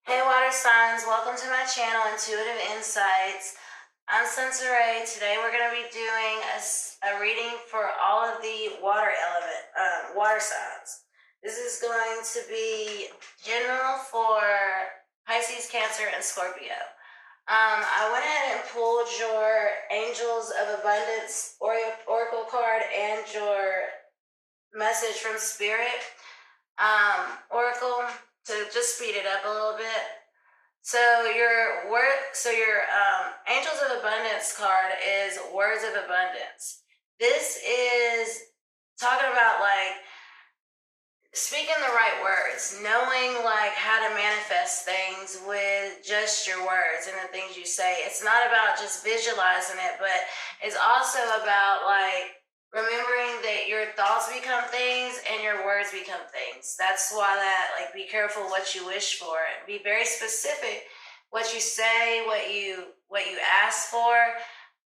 Hey water signs, welcome to my channel, Intuitive Insights. I'm Sensoray. Today we're going to be doing a reading for all of the water signs. This is going to be general for Pisces, Cancer, and Scorpio. I went ahead and pulled your Angels of Abundance Oracle card and your message from Spirit Oracle to just speed it up a little bit. So your Angels of Abundance card is Words of Abundance. This is talking about like speaking the right words, knowing like how to manifest things with just your words and the things you say. It's not about just visualizing it, but it's also about like remembering that your thoughts become things and your words become things. That's why like be careful what you wish for and be very specific what you say, what you ask for,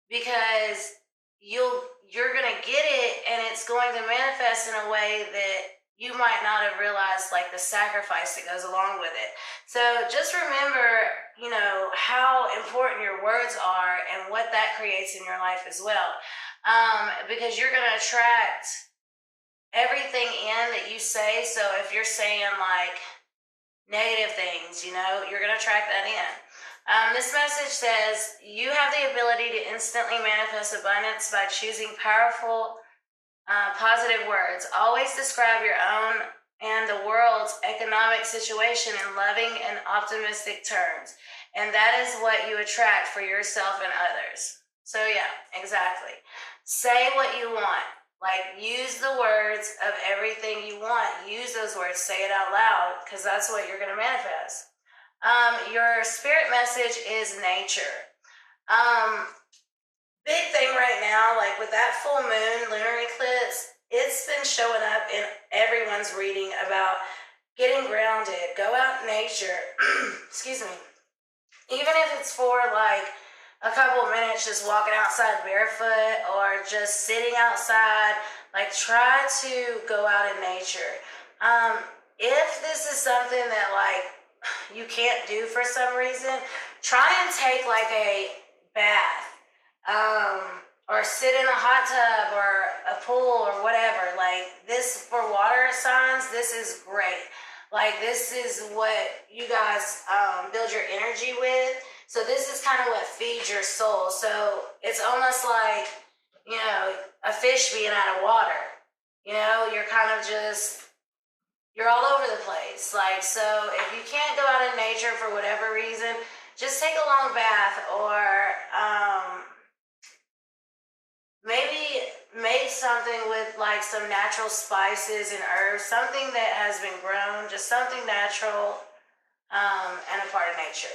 because you're gonna get it and it's going to manifest in a way that you might not have realized, like the sacrifice that goes along with it. So just remember, how important your words are and what that creates in your life as well. Because you're going to attract everything in that you say. So if you're saying like negative things, you're going to attract that in. This message says you have the ability to instantly manifest abundance by choosing powerful, positive words. Always describe your own and the world's economic situation in loving and optimistic terms. And that is what you attract for yourself and others. So yeah, exactly. Say what you want. Like use the words of everything you want. Use those words. Say it out loud because that's what you're going to manifest. Your spirit message is nature. Big thing right now, like with that full moon, lunar eclipse, it's been showing up in everyone's reading about getting grounded, go out in nature, excuse me. Even if it's for like a couple of minutes just walking outside barefoot or just sitting outside, like try to go out in nature. If this is something that like you can't do for some reason, try and take like a bath, or sit in a hot tub or a pool or whatever. Like this for water signs, this is great. Like this is what you guys build your energy with. So this is kind of what feeds your soul. So it's almost like, a fish being out of water. You're kind of just, you're all over the place. Like, so if you can't go out in nature for whatever reason, just take a long bath or maybe make something with like some natural spices and herbs, something that has been grown, just something natural and a part of nature.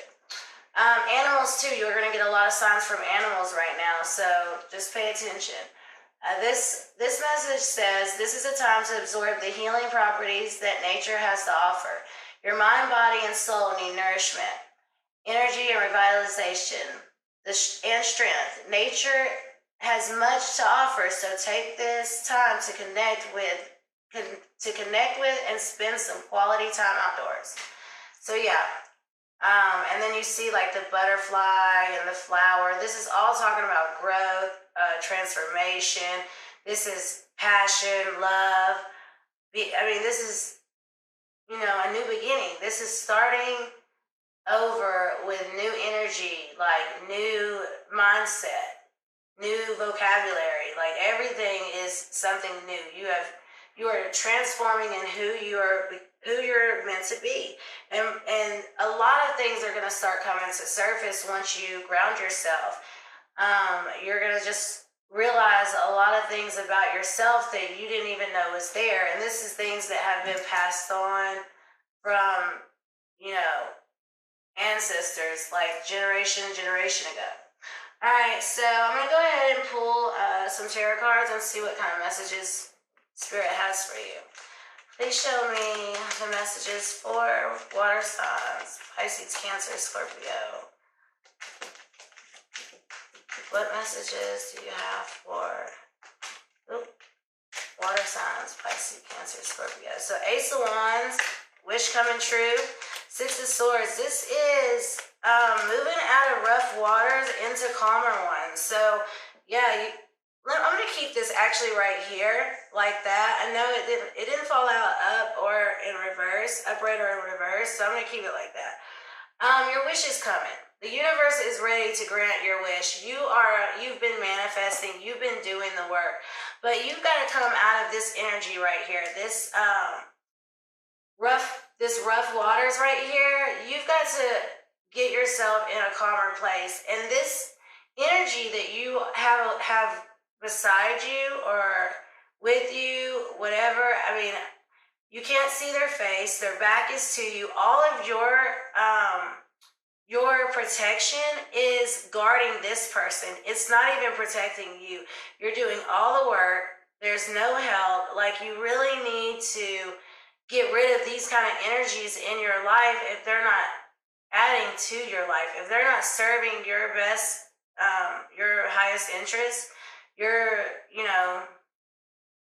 Animals too, you're going to get a lot of signs from animals right now, so just pay attention. This message says this is a time to absorb the healing properties that nature has to offer. Your mind, body, and soul need nourishment, energy, and revitalization, and strength. Nature has much to offer, so take this time to connect with and spend some quality time outdoors. So yeah. And then you see like the butterfly and the flower. This is all talking about growth, transformation. This is passion, love. This is, a new beginning. This is starting over with new energy, like new mindset, new vocabulary. Like everything is something new. You are transforming in who you're meant to be. And a lot of things are going to start coming to surface once you ground yourself. You're going to just realize a lot of things about yourself that you didn't even know was there. And this is things that have been passed on from, ancestors, like generation ago. All right, so I'm going to go ahead and pull some tarot cards and see what kind of messages Spirit has for you. Please show me the messages for water signs, Pisces, Cancer, Scorpio. What messages do you have for water signs, Pisces, Cancer, Scorpio? So Ace of Wands, wish coming true. Six of Swords. This is moving out of rough waters into calmer ones. So, yeah, I'm going to keep this actually right here like that. I know it didn't fall out up or in reverse, upright or in reverse, so I'm going to keep it like that. Your wish is coming. The universe is ready to grant your wish. You've been manifesting, you've been doing the work, but you've got to come out of this energy right here. This rough waters right here. You've got to get yourself in a calmer place. And this energy that you have beside you or with you, whatever, I mean, you can't see their face, their back is to you. All of your protection is guarding this person. It's not even protecting you. You're doing all the work. There's no help. Like, you really need to get rid of these kind of energies in your life if they're not adding to your life, if they're not serving your best, your highest interest, your,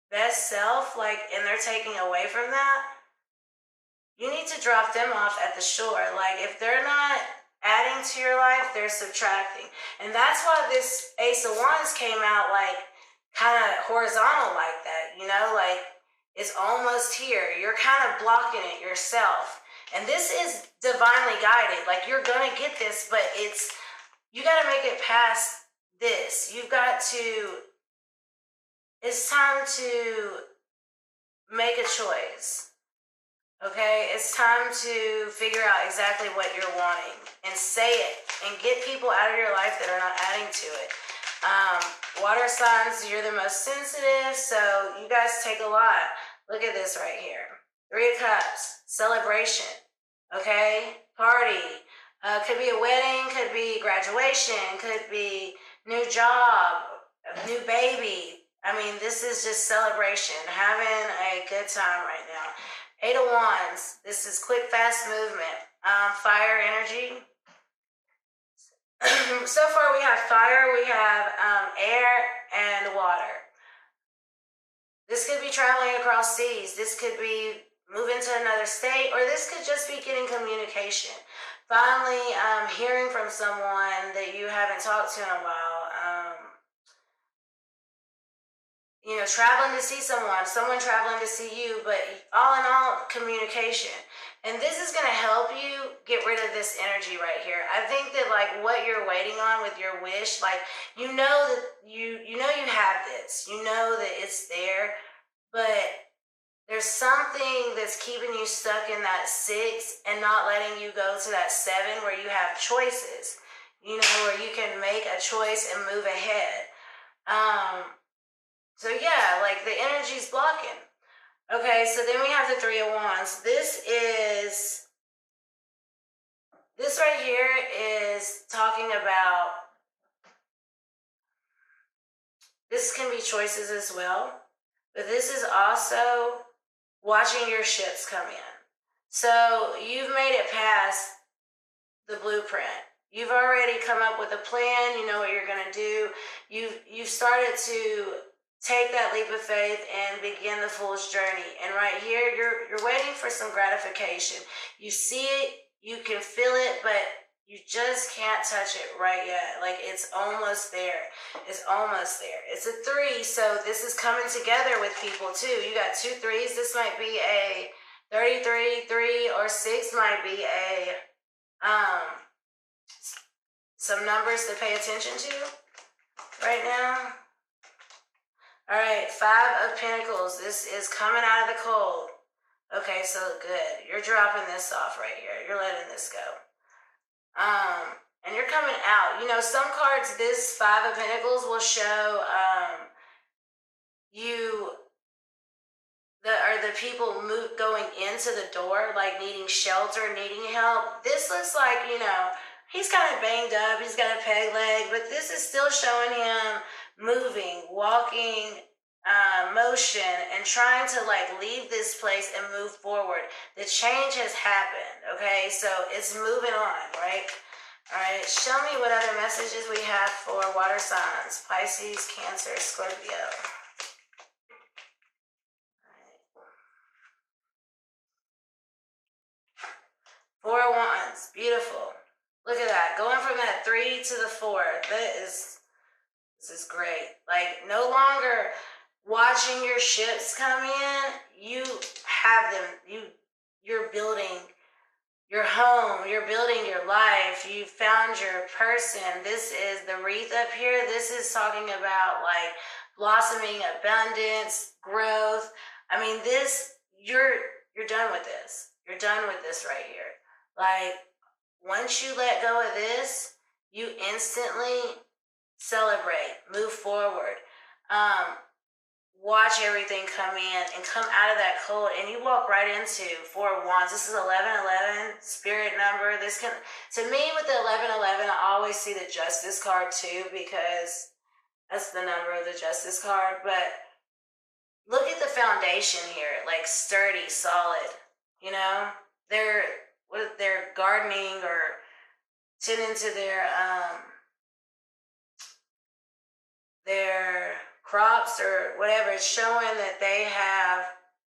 best self, like, and they're taking away from that. You need to drop them off at the shore. Like, if they're not adding to your life, they're subtracting. And that's why this Ace of Wands came out like kind of horizontal like that, like it's almost here. You're kind of blocking it yourself. And this is divinely guided. Like, you're going to get this, but you got to make it past this. It's time to make a choice. Okay, it's time to figure out exactly what you're wanting and say it and get people out of your life that are not adding to it. Water signs, you're the most sensitive, so you guys take a lot. Look at this right here. 3 of Cups, celebration, okay? Party. Could be a wedding, could be graduation, could be new job, a new baby. I mean, this is just celebration, having a good time right now. 8 of Wands, this is quick, fast movement. Fire energy. So far we have fire, we have air, and water. This could be traveling across seas. This could be moving to another state, or this could just be getting communication. Finally, hearing from someone that you haven't talked to in a while. Traveling to see someone traveling to see you, but all in all, communication. And this is going to help you get rid of this energy right here. I think that, like, what you're waiting on with your wish, like, you know that you have this. You know that it's there, but there's something that's keeping you stuck in that 6 and not letting you go to that 7 where you have choices, where you can make a choice and move ahead. So yeah, like, the energy's blocking. Okay, so then we have the 3 of Wands. This right here is talking about, this can be choices as well, but this is also watching your ships come in. So you've made it past the blueprint. You've already come up with a plan. You know what you're going to do. You've started to take that leap of faith and begin the fool's journey. And right here, you're waiting for some gratification. You see it, you can feel it, but you just can't touch it right yet. Like, it's almost there. It's almost there. It's a 3, so this is coming together with people too. You got 2 3s. This might be a 33, 3, or 6 might be a some numbers to pay attention to right now. All right, 5 of Pentacles. This is coming out of the cold. Okay, so good. You're dropping this off right here. You're letting this go. And you're coming out. Some cards, this 5 of Pentacles will show the people going into the door, like needing shelter, needing help. This looks like, he's kind of banged up. He's got a peg leg, but this is still showing him moving, walking, motion, and trying to, like, leave this place and move forward. The change has happened, okay? So it's moving on, right? All right, show me what other messages we have for water signs. Pisces, Cancer, Scorpio. Four of Wands, beautiful. Look at that, going from that 3 to the 4. This is great. Like, no longer watching your ships come in. You have them. You're building your home. You're building your life. You found your person. This is the wreath up here. This is talking about like blossoming, abundance, growth. I mean, you're done with this. You're done with this right here. Like, once you let go of this, you instantly celebrate, move forward, watch everything come in and come out of that cold, and you walk right into Four of Wands. This is 1111, spirit number. This can, to me, with the 1111, I always see the Justice card too, because that's the number of the Justice card. But look at the foundation here, like sturdy, solid. You know, they're gardening or tending to their crops or whatever. It's showing that they have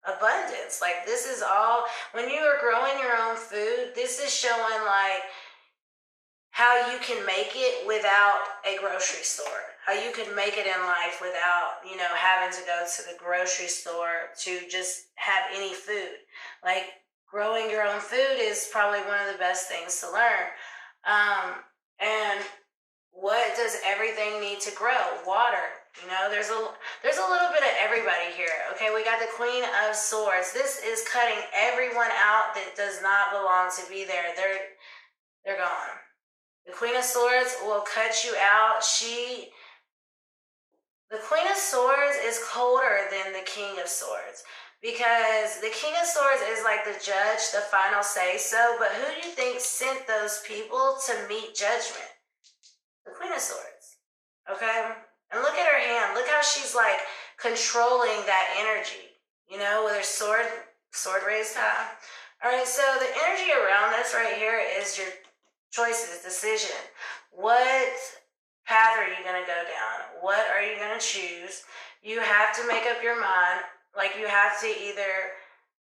abundance. Like, this is all, when you are growing your own food, this is showing like how you can make it without a grocery store, how you can make it in life without, you know, having to go to the grocery store to just have any food. Like, growing your own food is probably one of the best things to learn. And what does everything need to grow? Water. You know, there's a little bit of everybody here. Okay, we got the Queen of Swords. This is cutting everyone out that does not belong to be there. They're gone. The Queen of Swords will cut you out. The Queen of Swords is colder than the King of Swords, because the King of Swords is like the judge, the final say-so, but who do you think sent those people to meet judgment? The Queen of Swords, okay? And look at her hand. Look how she's like controlling that energy, you know, with her sword raised high. All right, so the energy around this right here is your choices, decision. What path are you going to go down? What are you going to choose? You have to make up your mind. Like, you have to either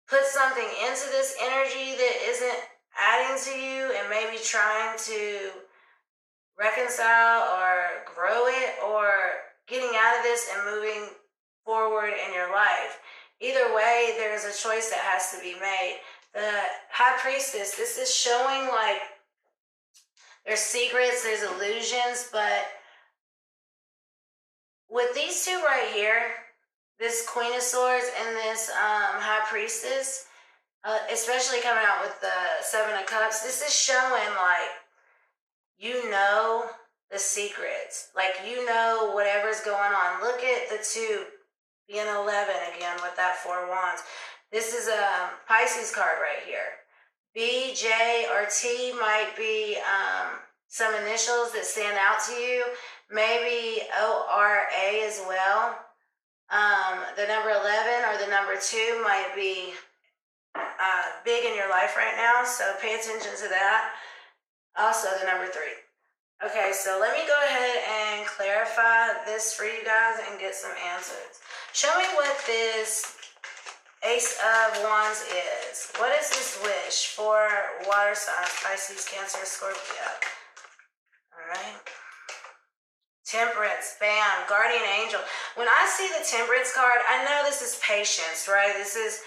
put something into this energy that isn't adding to you and maybe trying to reconcile or grow it, or getting out of this and moving forward in your life. Either way, there's a choice that has to be made. The High Priestess, this is showing like there's secrets, there's illusions, but with these two right here, this Queen of Swords and this High Priestess, especially coming out with the Seven of Cups, this is showing like, you know the secrets. Like, you know whatever's going on. Look at the 2 being 11 again with that 4 of Wands. This is a Pisces card right here. B, J, or T might be some initials that stand out to you. Maybe O-R-A as well. The number 11 or the number 2 might be big in your life right now, so pay attention to that. Also, the number 3. Okay, so let me go ahead and clarify this for you guys and get some answers. Show me what this Ace of Wands is. What is this wish for water signs, Pisces, Cancer, Scorpio? All right. Temperance, bam, guardian angel. When I see the Temperance card, I know this is patience, right? This is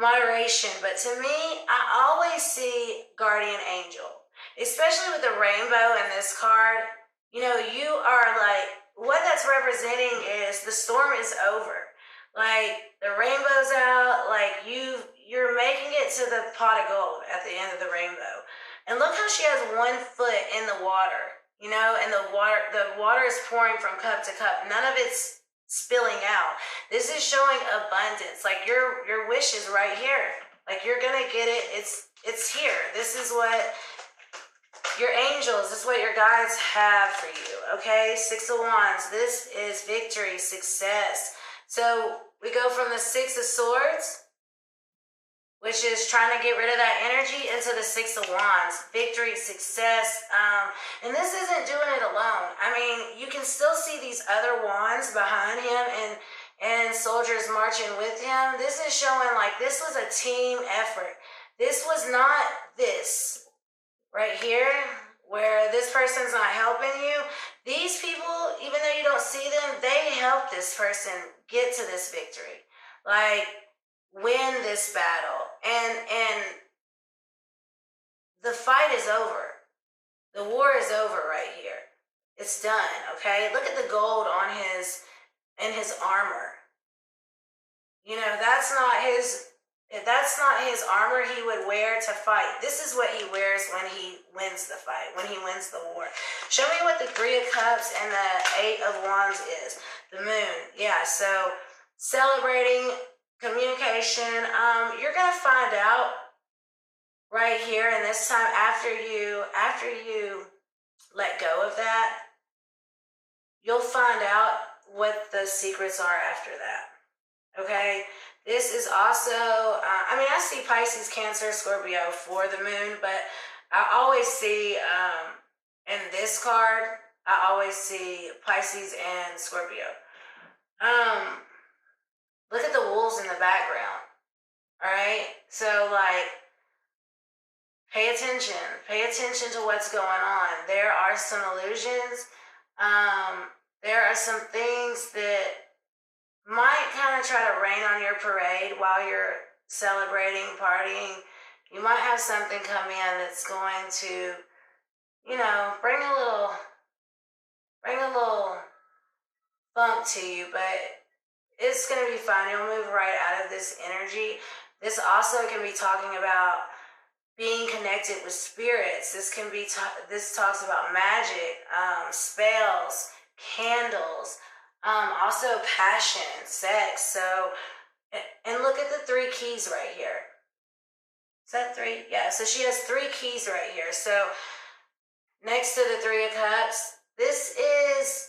moderation, but to me, I always see guardian angel. Especially with the rainbow in this card, you know, you are like, what that's representing is the storm is over. Like, the rainbow's out, like you're making it to the pot of gold at the end of the rainbow. And look how she has 1 foot in the water, you know, and the water is pouring from cup to cup. None of it's spilling out. This is showing abundance. Like, your wish is right here. Like, you're gonna get it. It's here. This is what your angels, this is what your guides have for you, okay? 6 of Wands, this is victory, success. So we go from the 6 of Swords, which is trying to get rid of that energy, into the 6 of Wands, victory, success. And this isn't doing it alone. I mean, you can still see these other wands behind him and soldiers marching with him. This is showing like this was a team effort. This was not this. right here, where this person's not helping you, these people, even though you don't see them, they help this person get to this victory. Like, win this battle. And the fight is over. The war is over right here. It's done, okay? Look at the gold on his armor. You know, that's not his armor he would wear to fight. This is what he wears when he wins the fight, when he wins the war. Show me what the 3 of Cups and the 8 of Wands is. The moon. Yeah, so celebrating communication. You're going to find out right here, and this time after you let go of that, you'll find out what the secrets are after that. Okay? This is also, I see Pisces, Cancer, Scorpio for the moon, but I always see, in this card, I always see Pisces and Scorpio. Look at the wolves in the background. All right? So, like, pay attention to what's going on. There are some illusions. There are some things that might kind of try to rain on your parade while you're celebrating, partying. You might have something come in that's going to, you know, bring a little bump to you, but it's going to be fine. You'll move right out of this energy. This also can be talking about being connected with spirits. This can be this talks about magic, spells, candles, also passion, sex. So, and look at the 3 keys right here. Is that 3? Yeah, so she has 3 keys right here. So next to the 3 of Cups, this is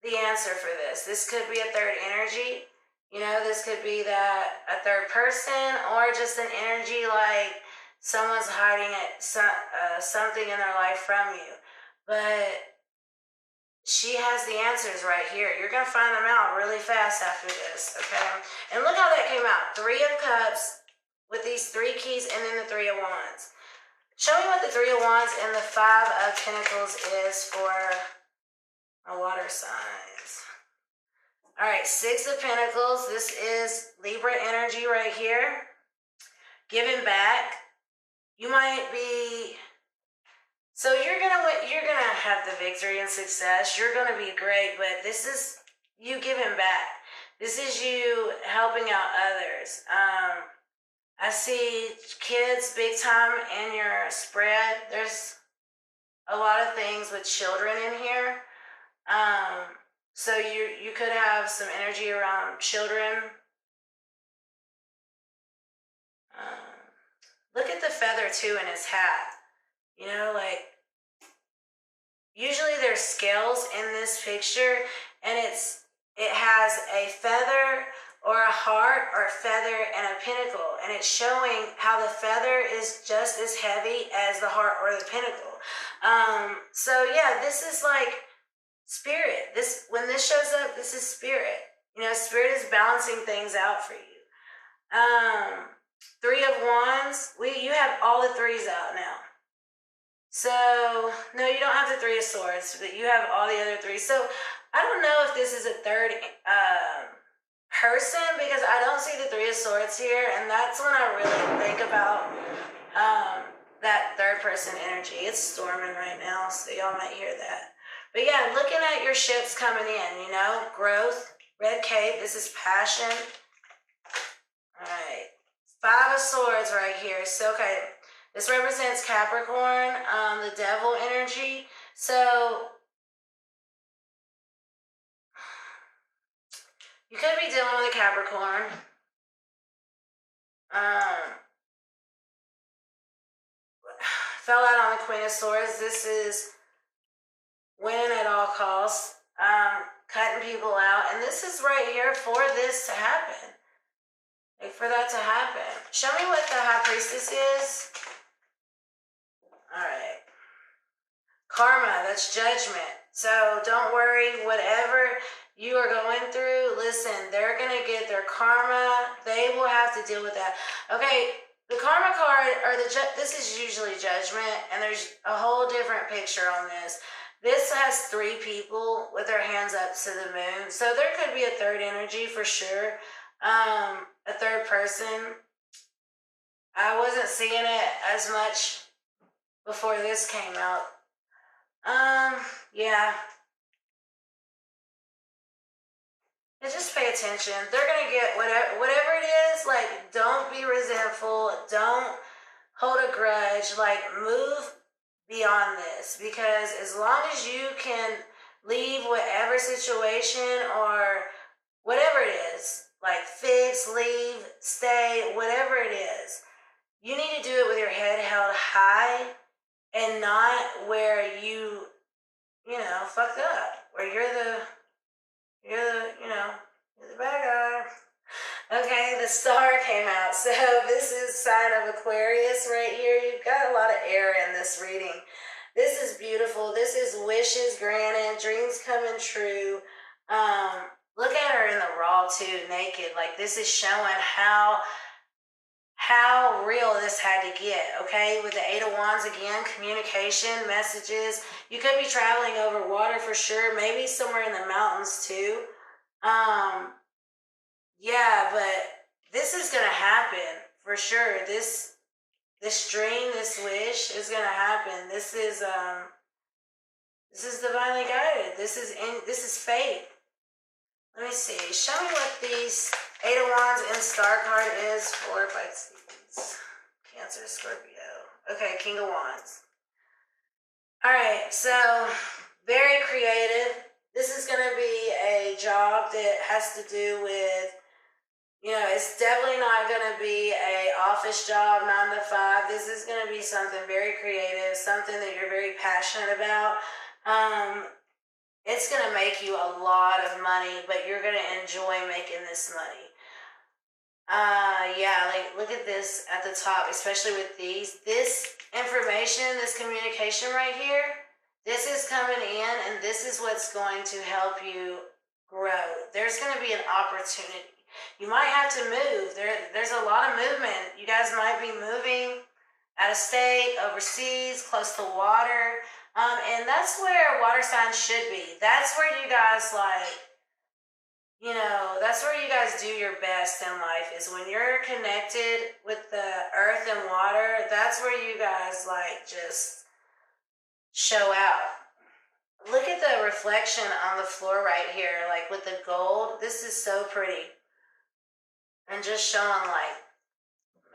the answer for this. This could be a third energy. You know, this could be that a third person, or just an energy like someone's hiding something in their life from you. But she has the answers right here. You're going to find them out really fast after this, okay? And look how that came out. 3 of Cups with these 3 keys, and then the 3 of Wands. Show me what the 3 of Wands and the 5 of Pentacles is for my water signs. All right, 6 of Pentacles. This is Libra energy right here. Giving back. You might be, so you're gonna have the victory and success. You're gonna be great, but this is you giving back. This is you helping out others. I see kids big time in your spread. There's a lot of things with children in here. So you could have some energy around children. Look at the feather too in his hat. You know, like, usually there's scales in this picture, and it has a feather or a heart or a feather and a pinnacle, and it's showing how the feather is just as heavy as the heart or the pinnacle. So yeah, this is like spirit. When this shows up, this is spirit. You know, spirit is balancing things out for you. 3 of Wands. You have all the 3s out now. So, no, you don't have the 3 of Swords, but you have all the other 3. So, I don't know if this is a third person, because I don't see the 3 of Swords here, and that's when I really think about that third person energy. It's storming right now, so y'all might hear that. But yeah, looking at your ships coming in, you know, growth, red cape, this is passion. All right. 5 of Swords right here. So, okay, this represents Capricorn, the devil energy. So, you could be dealing with a Capricorn. Fell out on the Queen of Swords. This is winning at all costs, cutting people out. And this is right here for this to happen. Like, for that to happen. Show me what the High Priestess is. All right. Karma, that's judgment. So don't worry, whatever you are going through, listen, they're going to get their karma. They will have to deal with that. Okay, the karma card, or this is usually judgment, and there's a whole different picture on this. This has 3 people with their hands up to the moon. So there could be a third energy for sure. A third person. I wasn't seeing it as much before this came out. Yeah. And just pay attention. They're gonna get whatever it is. Like, don't be resentful. Don't hold a grudge. Like, move beyond this, because as long as you can leave whatever situation or whatever it is, like fix, leave, stay, whatever it is, you need to do it with your head held high and not where you know, fucked up, where you're the bad guy. Okay, the star came out. So this is sign of Aquarius right here. You've got a lot of air in this reading. This is beautiful. This is wishes granted, dreams coming true. Look at her in the raw too, naked. Like, this is showing how real this had to get, okay? With the 8 of Wands again, communication, messages. You could be traveling over water for sure, maybe somewhere in the mountains too. Yeah, but this is gonna happen for sure. This dream, this wish is gonna happen. This is divinely guided. This is fate. Let me see. Show me what these 8 of Wands and Star card is for Pisces, Cancer, Scorpio. Okay, King of Wands. All right, so very creative. This is going to be a job that has to do with, it's definitely not going to be a office job, 9 to 5. This is going to be something very creative, something that you're very passionate about. It's going to make you a lot of money, but you're going to enjoy making this money. Yeah, like, look at this at the top, especially with these. This information, this communication right here, this is coming in, and this is what's going to help you grow. There's going to be an opportunity. You might have to move. There's a lot of movement. You guys might be moving out of state, overseas, close to water. And that's where water signs should be. That's where you guys that's where you guys do your best in life, is when you're connected with the earth and water. That's where you guys just show out. Look at the reflection on the floor right here, like with the gold. This is so pretty. And just showing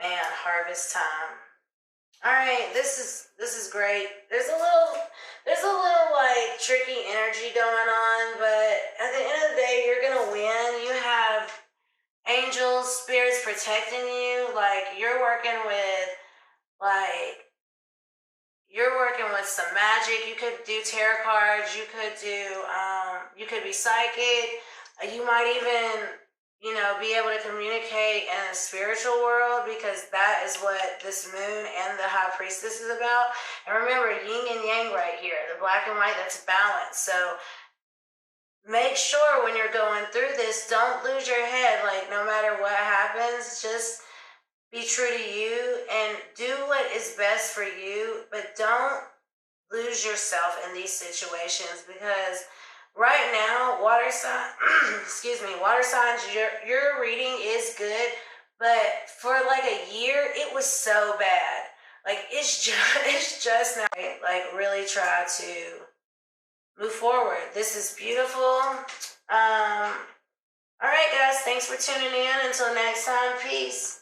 man, harvest time. All right, this is great. There's a little tricky energy going on, but at the end of the day, you're gonna win. You have angels, spirits protecting you. You're working with some magic. You could do tarot cards. You could be psychic. You might even be able to communicate in a spiritual world, because that is what this moon and the high priestess is about. And remember, yin and yang right here, the black and white, that's balance. So make sure when you're going through this, don't lose your head. No matter what happens, just be true to you and do what is best for you, but don't lose yourself in these situations, because right now, water signs, your reading is good, but for a year, it was so bad. It's just now. Really try to move forward. This is beautiful. All right, guys, thanks for tuning in. Until next time, peace.